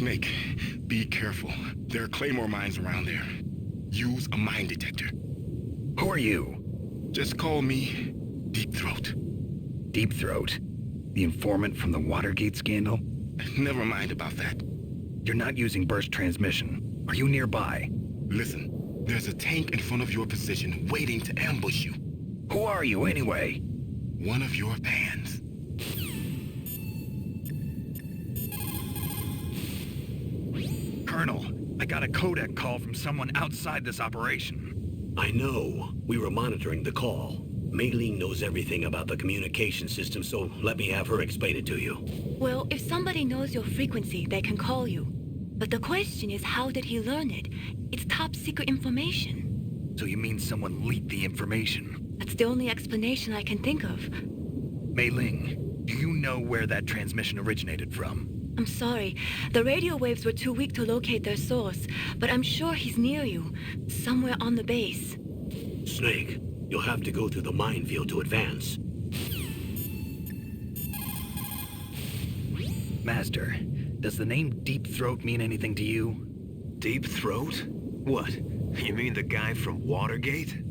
Snake, be careful. There are Claymore mines around there. Use a mine detector. Who are you? Just call me Deep Throat. Deep Throat? The informant from the Watergate scandal? Never mind about that. You're not using burst transmission. Are you nearby? Listen, there's a tank in front of your position waiting to ambush you. Who are you anyway? One of your fans. Colonel, I got a codec call from someone outside this operation. I know. We were monitoring the call. Mei Ling knows everything about the communication system, so let me have her explain it to you. Well, if somebody knows your frequency, they can call you. But the question is, how did he learn it? It's top secret information. So you mean someone leaked the information? That's the only explanation I can think of. Mei Ling, do you know where that transmission originated from? I'm sorry. The radio waves were too weak to locate their source, but I'm sure he's near you, somewhere on the base. Snake, you'll have to go through the minefield to advance. Master, does the name Deep Throat mean anything to you? Deep Throat? What? You mean the guy from Watergate?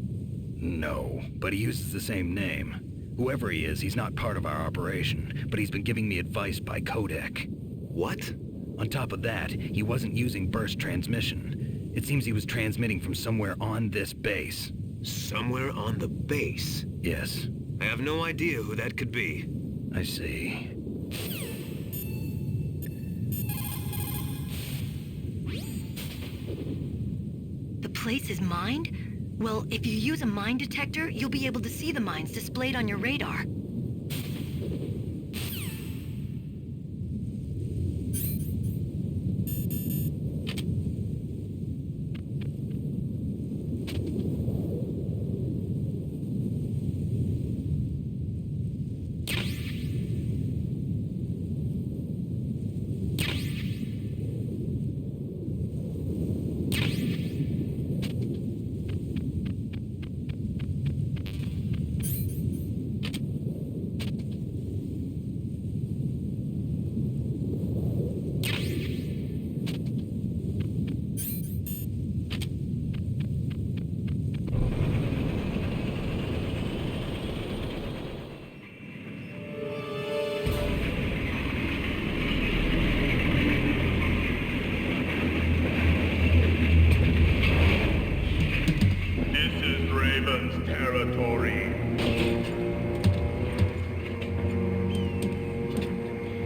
No, but he uses the same name. Whoever he is, he's not part of our operation, but he's been giving me advice by codec. What? On top of that, he wasn't using burst transmission. It seems he was transmitting from somewhere on this base. Somewhere on the base? Yes. I have no idea who that could be. I see. The place is mined? Well, if you use a mine detector, you'll be able to see the mines displayed on your radar.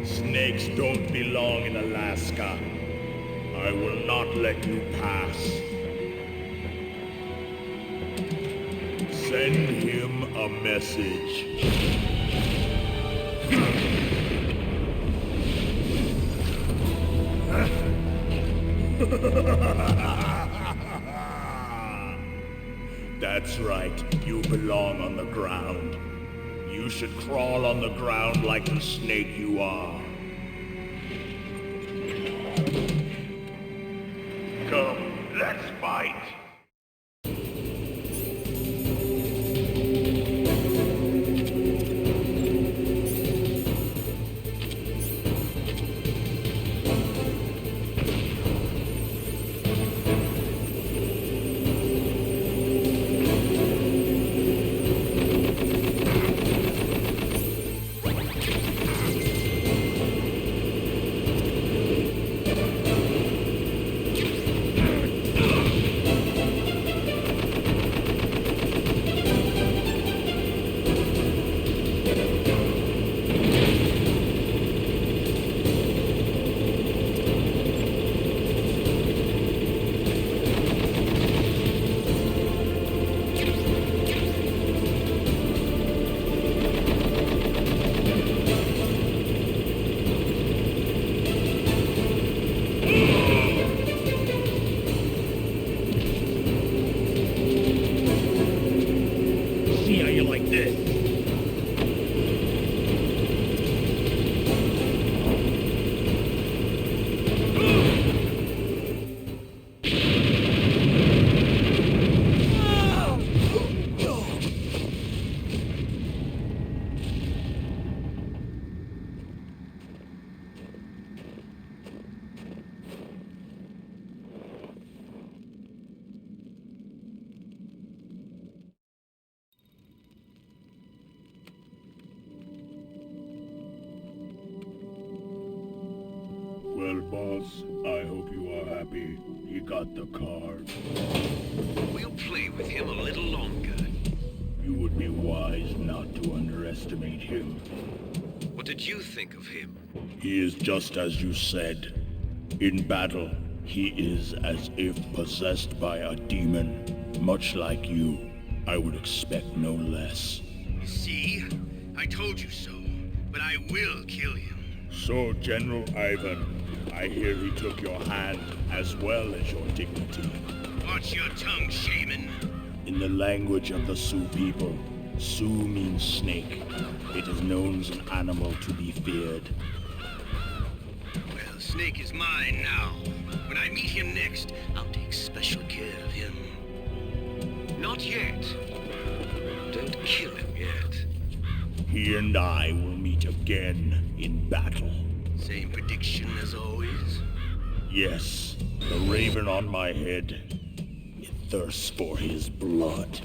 Snakes don't belong in Alaska. I will not let you pass. Send him a message. That's right, you belong on the ground. You should crawl on the ground like the snake you are. Come, let's fight. Charles. I hope you are happy. He got the card. We'll play with him a little longer. You would be wise not to underestimate him. What did you think of him? He is just as you said. In battle, he is as if possessed by a demon. Much like you, I would expect no less. See? I told you so. But I will kill him. So, General Ivan, I hear he took your hand as well as your dignity. Watch your tongue, shaman. In the language of the Sioux people, Sioux means snake. It is known as an animal to be feared. Well, Snake is mine now. When I meet him next, I'll take special care of him. Not yet. Don't kill him yet. He and I will meet again in battle. Same prediction as always. Yes, the raven on my head. It thirsts for his blood.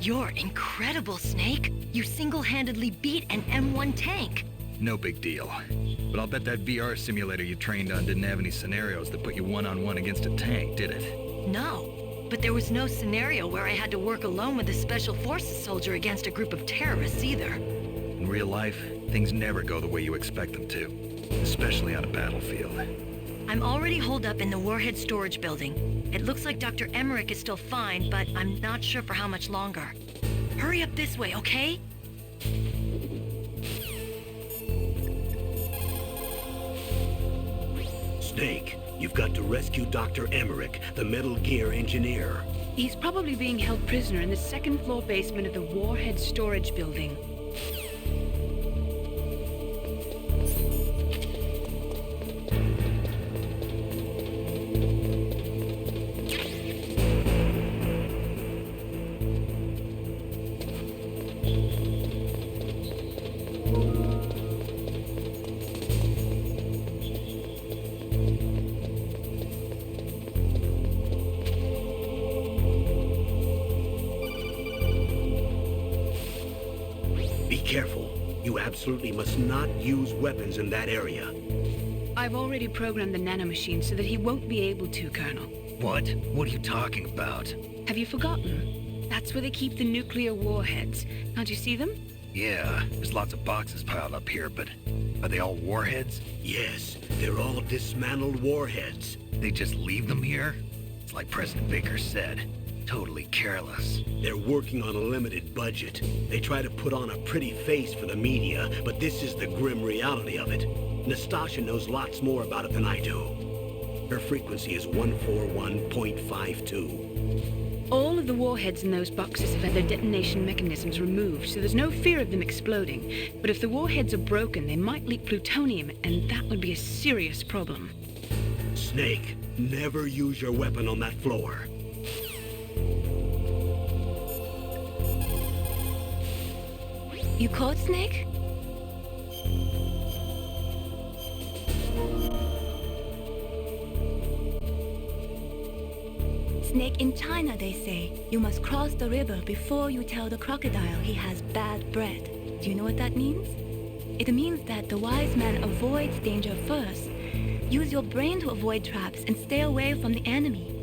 You're incredible, Snake. You single-handedly beat an M1 tank. No big deal. But I'll bet that VR simulator you trained on didn't have any scenarios that put you one-on-one against a tank, did it? No, but there was no scenario where I had to work alone with a Special Forces soldier against a group of terrorists either. In real life, things never go the way you expect them to. Especially on a battlefield. I'm already holed up in the Warhead storage building. It looks like Dr. Emmerich is still fine, but I'm not sure for how much longer. Hurry up this way, okay? Snake, you've got to rescue Dr. Emmerich, the Metal Gear engineer. He's probably being held prisoner in the second-floor basement of the Warhead storage building. Be careful. You absolutely must not use weapons in that area. I've already programmed the nanomachine so that he won't be able to, Colonel. What? What are you talking about? Have you forgotten? That's where they keep the nuclear warheads. Can't you see them? Yeah, there's lots of boxes piled up here, but are they all warheads? Yes, they're all dismantled warheads. They just leave them here? It's like President Baker said. Totally careless. They're working on a limited budget. They try to put on a pretty face for the media, but this is the grim reality of it. Nastasha knows lots more about it than I do. Her frequency is 141.52. All of the warheads in those boxes have had their detonation mechanisms removed, so there's no fear of them exploding. But if the warheads are broken, they might leak plutonium, and that would be a serious problem. Snake, never use your weapon on that floor. You caught Snake? Snake in China, they say. You must cross the river before you tell the crocodile he has bad breath. Do you know what that means? It means that the wise man avoids danger first. Use your brain to avoid traps and stay away from the enemy.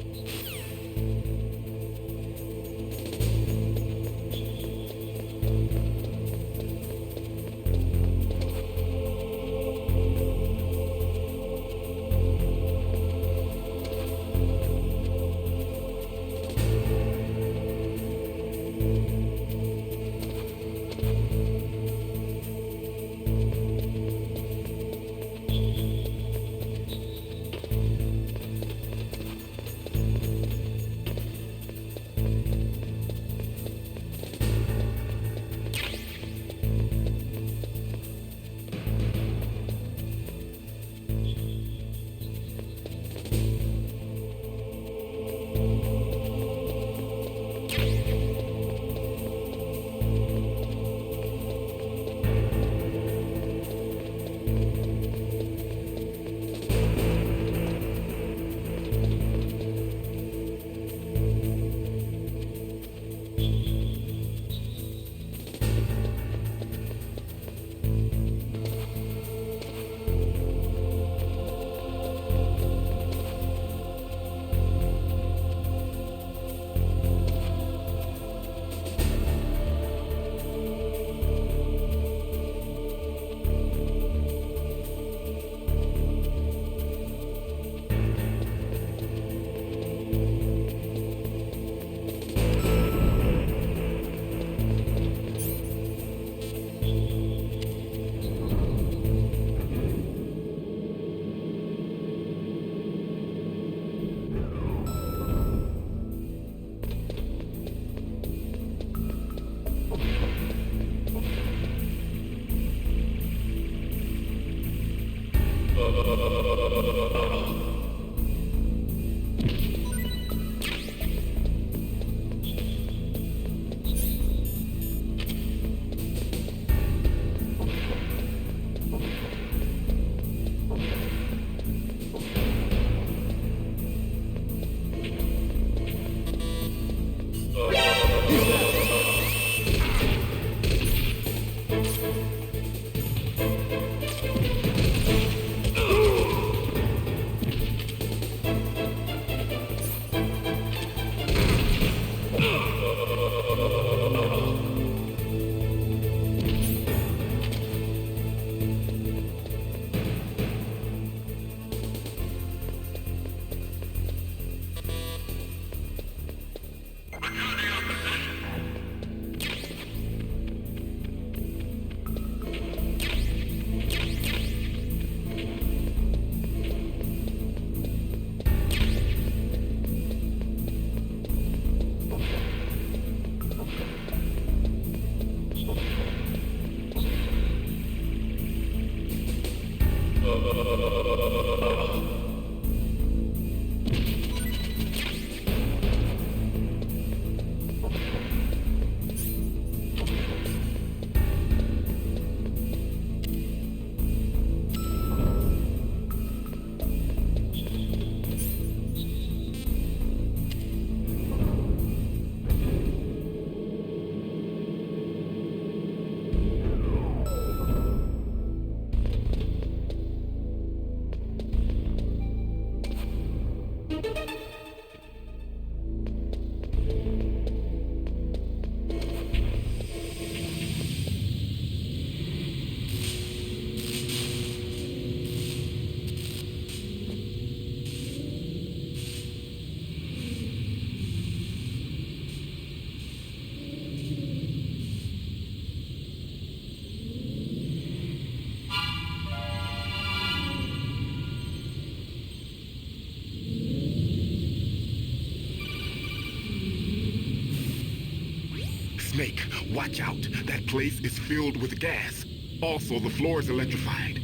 Snake, watch out. That place is filled with gas. Also, the floor is electrified.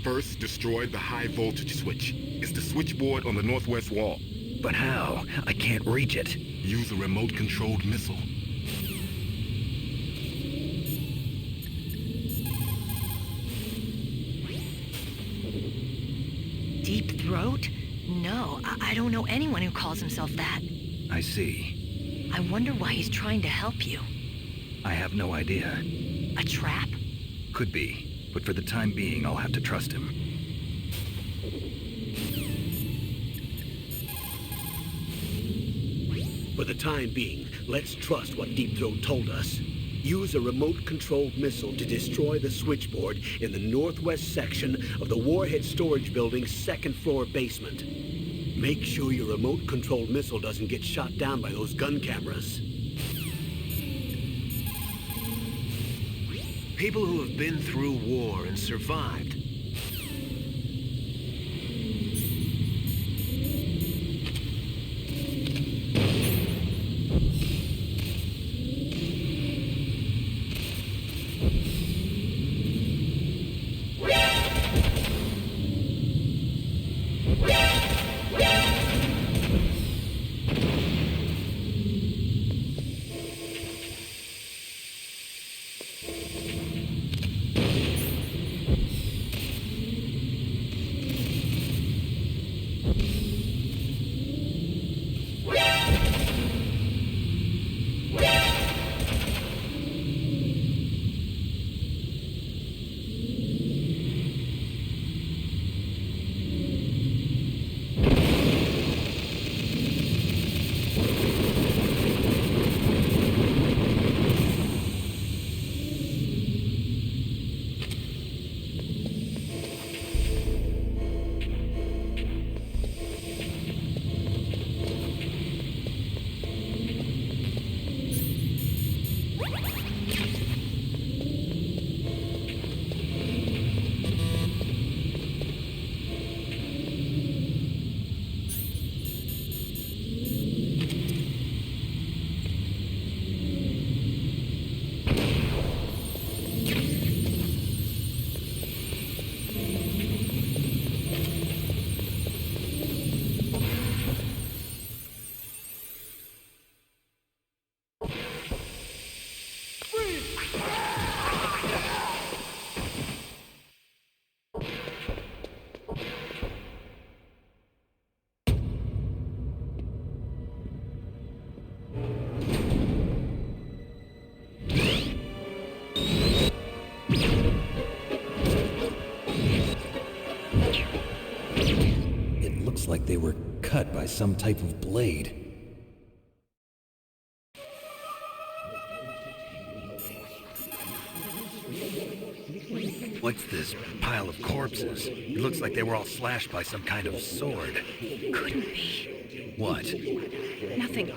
First, destroy the high voltage switch. It's the switchboard on the northwest wall. But how? I can't reach it. Use a remote-controlled missile. Deep Throat? No, I don't know anyone who calls himself that. I see. I wonder why he's trying to help you. I have no idea. A trap? Could be, but for the time being, I'll have to trust him. For the time being, let's trust what Deep Throat told us. Use a remote-controlled missile to destroy the switchboard in the northwest section of the Warhead Storage Building's second-floor basement. Make sure your remote-controlled missile doesn't get shot down by those gun cameras. People who have been through war and survived. Like they were cut by some type of blade. What's this pile of corpses? It looks like they were all slashed by some kind of sword. Couldn't be. What? Nothing.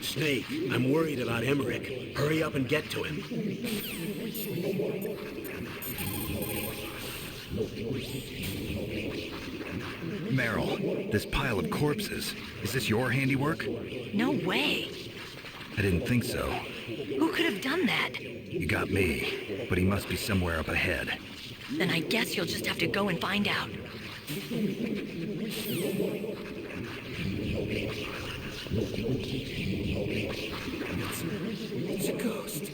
Snake, I'm worried about Emmerich. Hurry up and get to him. Meryl, this pile of corpses, is this your handiwork? No way. I didn't think so. Who could have done that? You got me, but he must be somewhere up ahead. Then I guess you'll just have to go and find out. It's a ghost.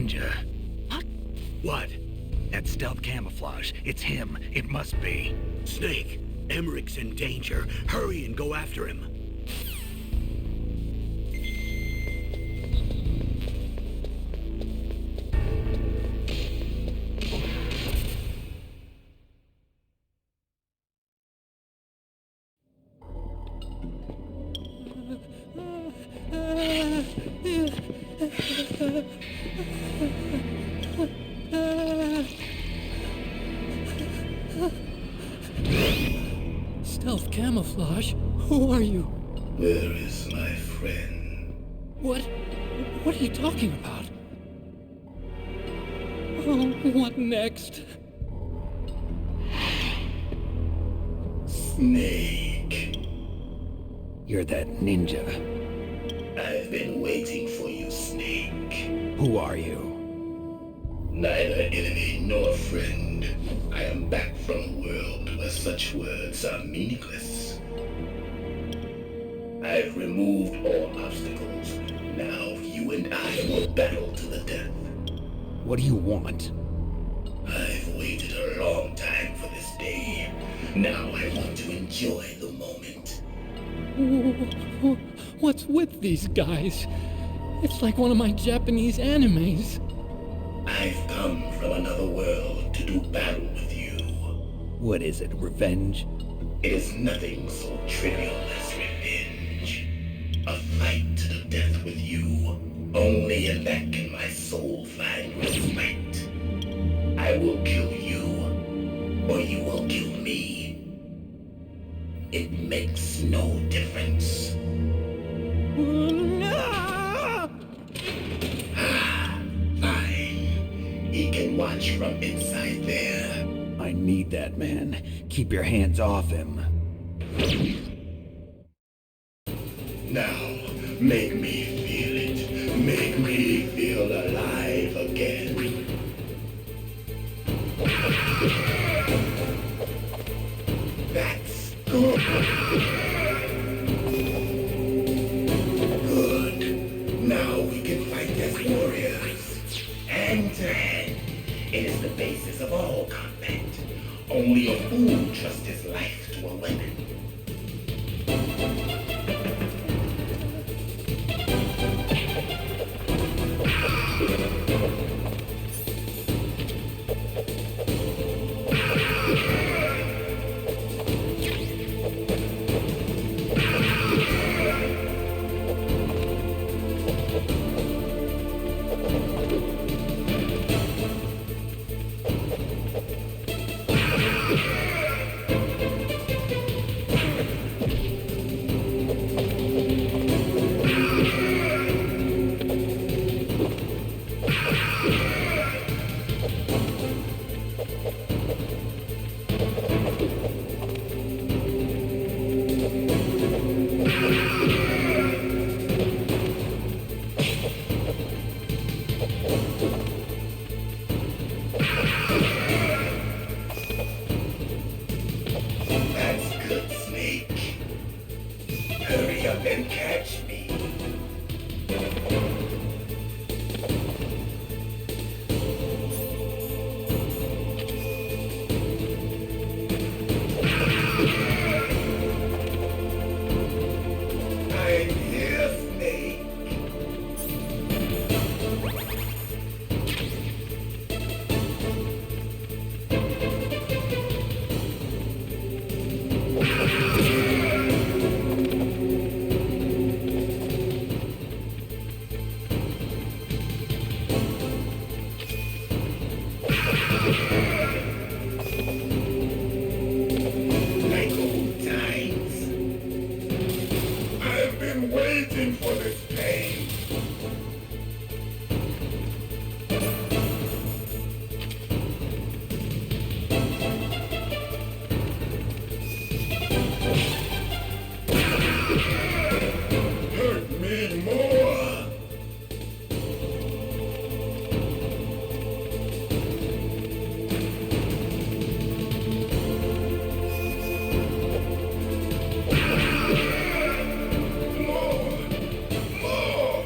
ninja. What? That stealth camouflage. It's him. It must be. Snake, Emmerich's in danger. Hurry and go after him. Stealth camouflage? Who are you? Where is my friend? What are you talking about? Oh, what next? Snake. You're that ninja. I've been waiting for you, Snake. Who are you? Neither enemy nor friend. I am back from a world where such words are meaningless. I've removed all obstacles. Now you and I will battle to the death. What do you want? I've waited a long time for this day. Now I want to enjoy the moment. What's with these guys? It's like one of my Japanese animes. I've come from another world to do battle with you. What is it, revenge? It is nothing so trivial as revenge. A fight to the death with you. Only in that can my soul find respite. I will kill you, or you will kill me. It makes no difference. Fine. He can watch from inside there. I need that man. Keep your hands off him. Now, make me feel it. Make me feel alive again. That's good. Good. Now we can fight as warriors. Hand to hand. It is the basis of all combat. Only a fool trusts his life to a weapon. That's good, Snake. Hurry up and catch me. I'm here, Snake. Like old times. I've been waiting for this pain. Hurt me more. More.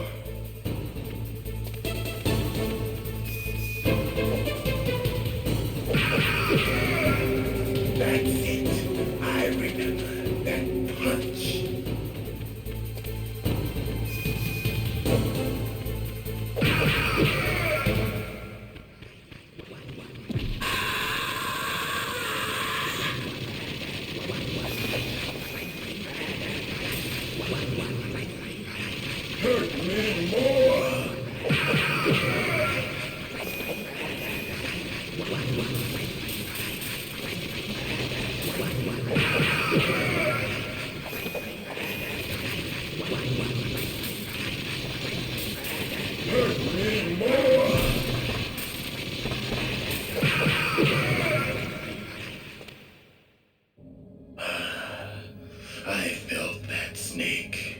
I felt that snake.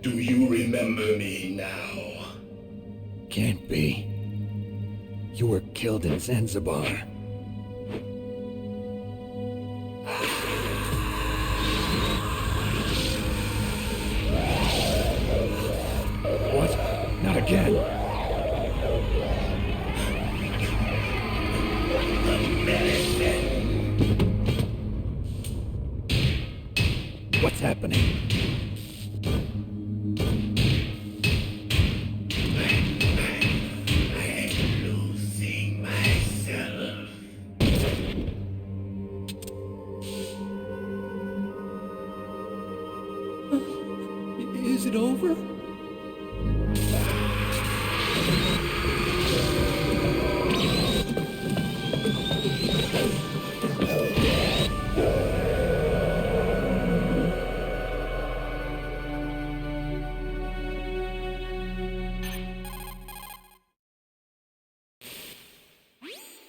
Do you remember me now? Can't be. You were killed in Zanzibar. What? Not again. What's happening? I'm losing myself. Is it over?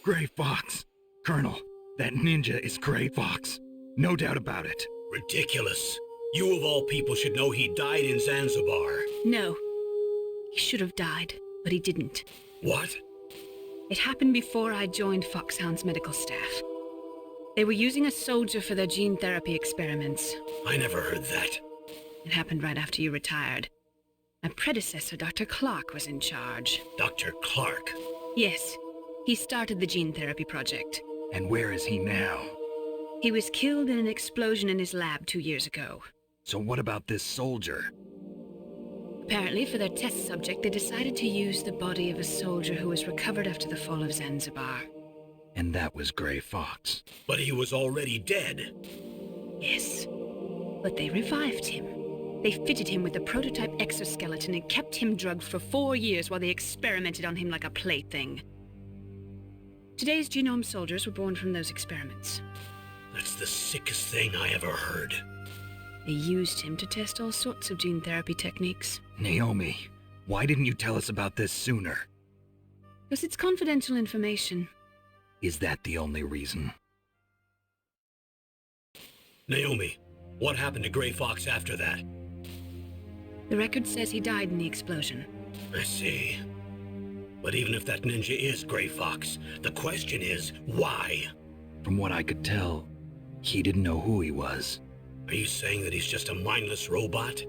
Gray Fox. Colonel, that ninja is Gray Fox. No doubt about it. Ridiculous. You of all people should know he died in Zanzibar. No. He should have died, but he didn't. What? It happened before I joined Foxhound's medical staff. They were using a soldier for their gene therapy experiments. I never heard that. It happened right after you retired. My predecessor, Dr. Clark, was in charge. Dr. Clark? Yes. He started the gene therapy project. And where is he now? He was killed in an explosion in his lab 2 years ago. So what about this soldier? Apparently, for their test subject, they decided to use the body of a soldier who was recovered after the fall of Zanzibar. And that was Gray Fox. But he was already dead. Yes. But they revived him. They fitted him with a prototype exoskeleton and kept him drugged for 4 years while they experimented on him like a plaything. Today's genome soldiers were born from those experiments. That's the sickest thing I ever heard. They used him to test all sorts of gene therapy techniques. Naomi, why didn't you tell us about this sooner? Because it's confidential information. Is that the only reason? Naomi, what happened to Gray Fox after that? The record says he died in the explosion. I see. But even if that ninja is Gray Fox, the question is, why? From what I could tell, he didn't know who he was. Are you saying that he's just a mindless robot?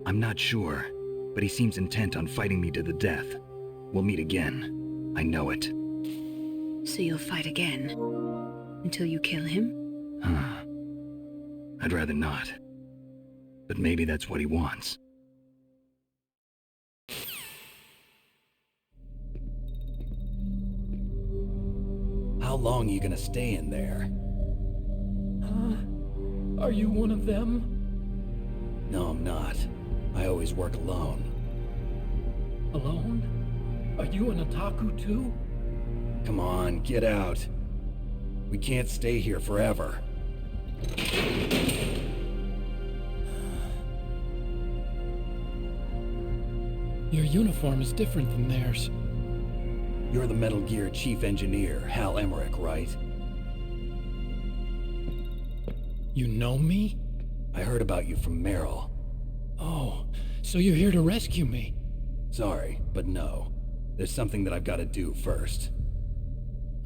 I'm not sure, but he seems intent on fighting me to the death. We'll meet again. I know it. So you'll fight again? Until you kill him? Huh. I'd rather not. But maybe that's what he wants. How long are you gonna stay in there? Are you one of them? No, I'm not. I always work alone. Alone? Are you an otaku too? Come on, get out. We can't stay here forever. Your uniform is different than theirs. You're the Metal Gear chief engineer, Hal Emmerich, right? You know me? I heard about you from Meryl. Oh, so you're here to rescue me? Sorry, but no. There's something that I've got to do first.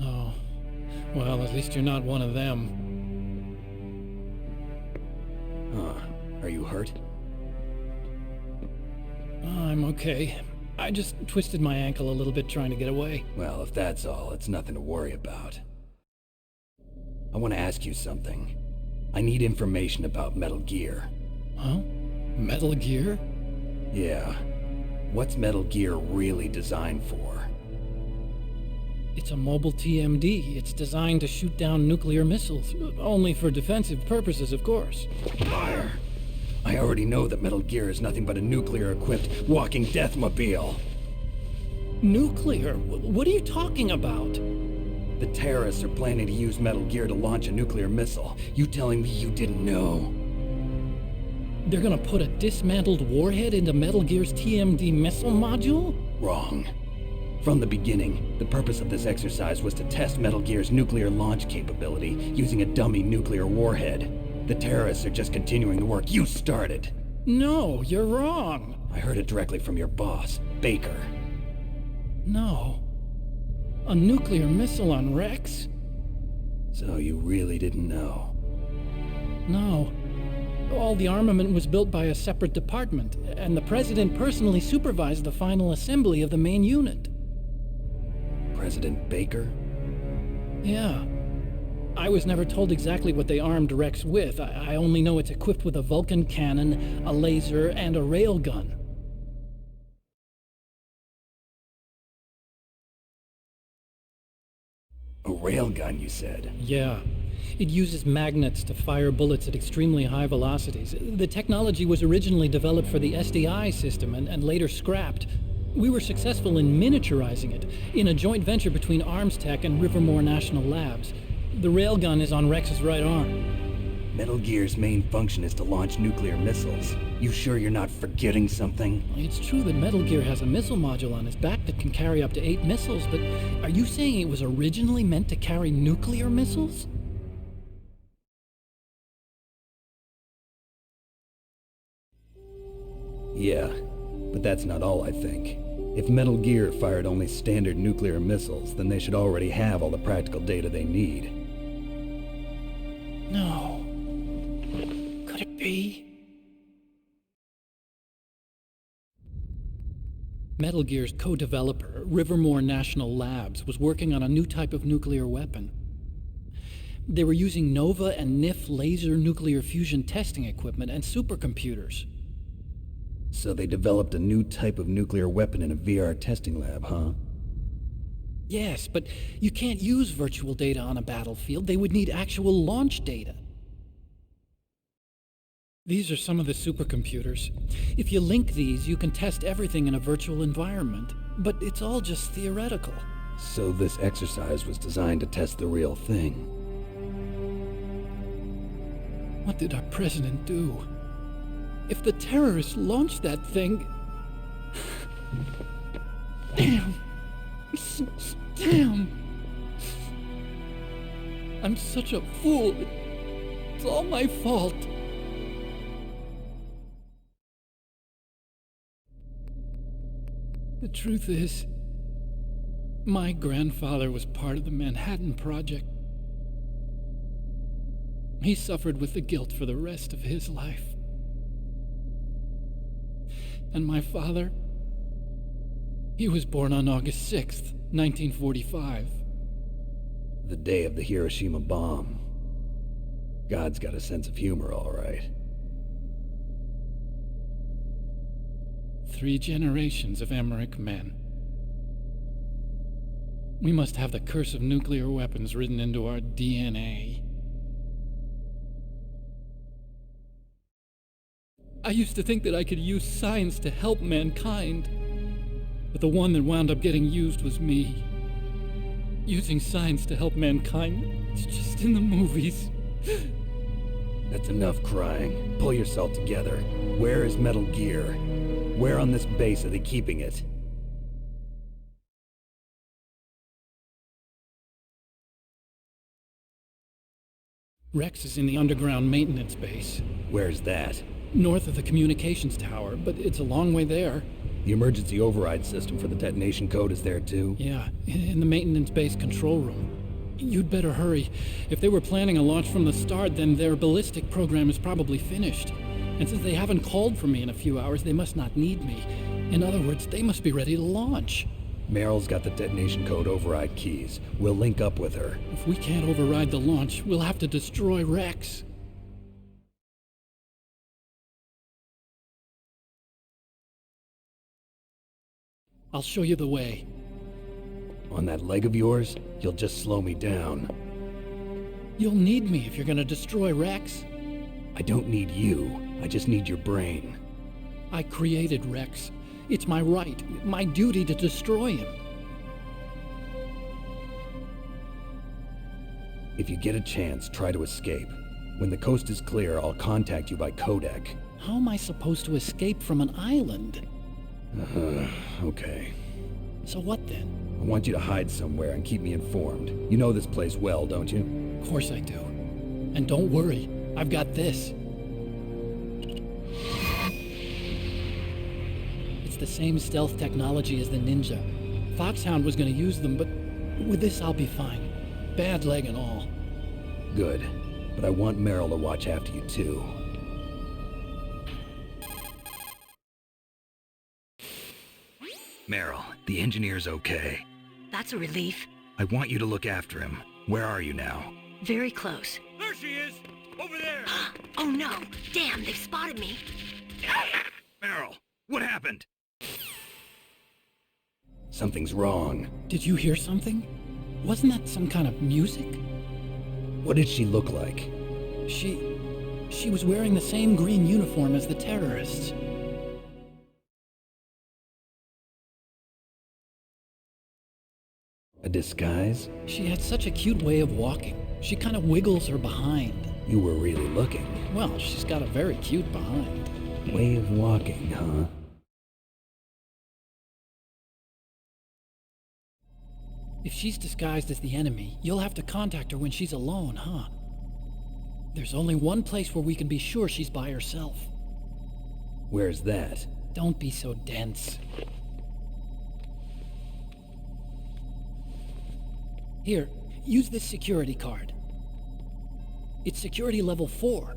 Oh, well, at least you're not one of them. Huh. Are you hurt? I'm okay. I just twisted my ankle a little bit trying to get away. Well, if that's all, it's nothing to worry about. I want to ask you something. I need information about Metal Gear. Huh? Metal Gear? Yeah. What's Metal Gear really designed for? It's a mobile TMD. It's designed to shoot down nuclear missiles. Only for defensive purposes, of course. Liar. I already know that Metal Gear is nothing but a nuclear-equipped walking deathmobile. Nuclear? What are you talking about? The terrorists are planning to use Metal Gear to launch a nuclear missile. You telling me you didn't know? They're gonna put a dismantled warhead into Metal Gear's TMD missile module? Wrong. From the beginning, the purpose of this exercise was to test Metal Gear's nuclear launch capability using a dummy nuclear warhead. The terrorists are just continuing the work you started. No, you're wrong. I heard it directly from your boss, Baker. No. A nuclear missile on Rex? So you really didn't know? No. All the armament was built by a separate department, and the President personally supervised the final assembly of the main unit. President Baker? Yeah. I was never told exactly what they armed Rex with. I only know it's equipped with a Vulcan cannon, a laser, and a railgun. A railgun, you said? Yeah. It uses magnets to fire bullets at extremely high velocities. The technology was originally developed for the SDI system and later scrapped. We were successful in miniaturizing it, in a joint venture between ArmsTech and Rivermore National Labs. The railgun is on Rex's right arm. Metal Gear's main function is to launch nuclear missiles. You sure you're not forgetting something? It's true that Metal Gear has a missile module on its back that can carry up to 8 missiles, but are you saying it was originally meant to carry nuclear missiles? Yeah, but that's not all I think. If Metal Gear fired only standard nuclear missiles, then they should already have all the practical data they need. No. Could it be? Metal Gear's co-developer, Rivermore National Labs, was working on a new type of nuclear weapon. They were using NOVA and NIF laser nuclear fusion testing equipment and supercomputers. So they developed a new type of nuclear weapon in a VR testing lab, huh? Yes, but you can't use virtual data on a battlefield. They would need actual launch data. These are some of the supercomputers. If you link these, you can test everything in a virtual environment. But it's all just theoretical. So this exercise was designed to test the real thing. What did our president do? If the terrorists launched that thing... Damn! Damn! I'm such a fool. It's all my fault. The truth is, my grandfather was part of the Manhattan Project. He suffered with the guilt for the rest of his life. And my father, he was born on August 6th, 1945. The day of the Hiroshima bomb. God's got a sense of humor, all right. 3 generations of Emmerich men. We must have the curse of nuclear weapons written into our DNA. I used to think that I could use science to help mankind, but the one that wound up getting used was me. Using science to help mankind, it's just in the movies. That's enough crying. Pull yourself together. Where is Metal Gear? Where on this base are they keeping it? Rex is in the underground maintenance base. Where's that? North of the communications tower, but it's a long way there. The emergency override system for the detonation code is there too? Yeah, in the maintenance base control room. You'd better hurry. If they were planning a launch from the start, then their ballistic program is probably finished. And since they haven't called for me in a few hours, they must not need me. In other words, they must be ready to launch. Meryl's got the detonation code override keys. We'll link up with her. If we can't override the launch, we'll have to destroy Rex. I'll show you the way. On that leg of yours, you'll just slow me down. You'll need me if you're gonna destroy Rex. I don't need you. I just need your brain. I created Rex. It's my right, my duty to destroy him. If you get a chance, try to escape. When the coast is clear, I'll contact you by codec. How am I supposed to escape from an island? Okay. So what then? I want you to hide somewhere and keep me informed. You know this place well, don't you? Of course I do. And don't worry, I've got this. It's the same stealth technology as the Ninja. Foxhound was gonna use them, but with this I'll be fine. Bad leg and all. Good. But I want Meryl to watch after you too. Meryl, the engineer's okay. That's a relief. I want you to look after him. Where are you now? Very close. There she is! Over there! Oh no! Damn, they've spotted me. Meryl, what happened? Something's wrong. Did you hear something? Wasn't that some kind of music? What did she look like? She was wearing the same green uniform as the terrorists. A disguise? She had such a cute way of walking. She kind of wiggles her behind. You were really looking. Well, she's got a very cute behind. Way of walking, huh? If she's disguised as the enemy, you'll have to contact her when she's alone, huh? There's only one place where we can be sure she's by herself. Where's that? Don't be so dense. Here, use this security card. It's security level 4.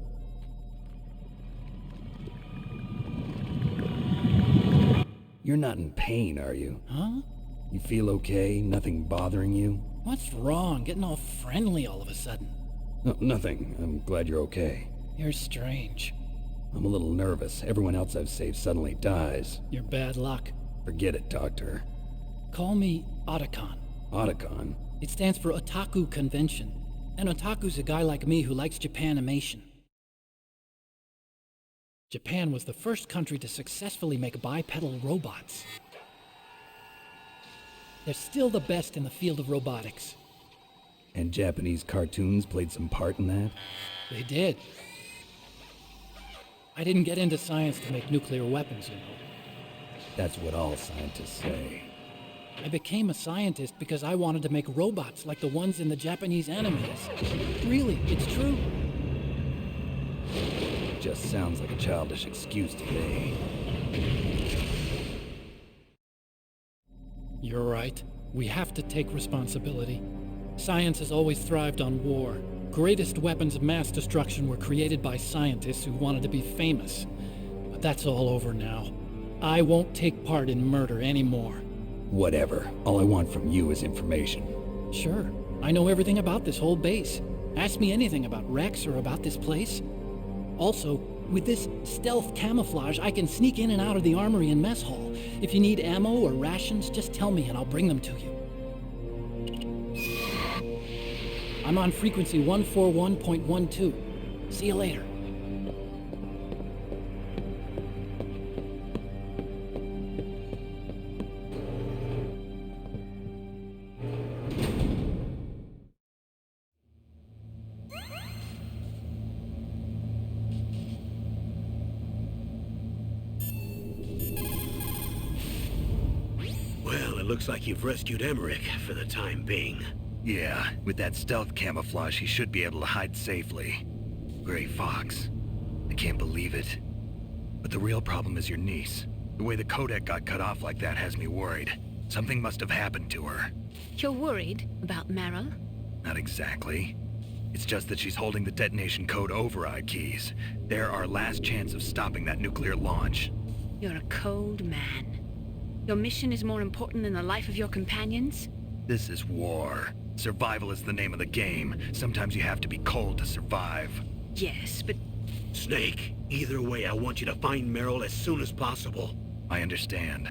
You're not in pain, are you? Huh? You feel okay? Nothing bothering you? What's wrong? Getting all friendly all of a sudden. No, nothing. I'm glad you're okay. You're strange. I'm a little nervous. Everyone else I've saved suddenly dies. You're bad luck. Forget it, Doctor. Call me Otacon. Otacon? It stands for Otaku Convention. An otaku's a guy like me who likes Japanimation. Japan was the first country to successfully make bipedal robots. They're still the best in the field of robotics. And Japanese cartoons played some part in that? They did. I didn't get into science to make nuclear weapons, you know. That's what all scientists say. I became a scientist because I wanted to make robots like the ones in the Japanese animes. Really, it's true. Just sounds like a childish excuse to me. You're right. We have to take responsibility. Science has always thrived on war. Greatest weapons of mass destruction were created by scientists who wanted to be famous. But that's all over now. I won't take part in murder anymore. Whatever. All I want from you is information. Sure. I know everything about this whole base. Ask me anything about Rex or about this place. Also, with this stealth camouflage, I can sneak in and out of the armory and mess hall. If you need ammo or rations, just tell me and I'll bring them to you. I'm on frequency 141.12. See you later. Well, it looks like you've rescued Emmerich for the time being. Yeah, with that stealth camouflage, he should be able to hide safely. Gray Fox. I can't believe it. But the real problem is your niece. The way the codec got cut off like that has me worried. Something must have happened to her. You're worried about Meryl? Not exactly. It's just that she's holding the detonation code override keys. They're our last chance of stopping that nuclear launch. You're a cold man. Your mission is more important than the life of your companions? This is war. Survival is the name of the game. Sometimes you have to be cold to survive. Yes, but... Snake, either way, I want you to find Meryl as soon as possible. I understand.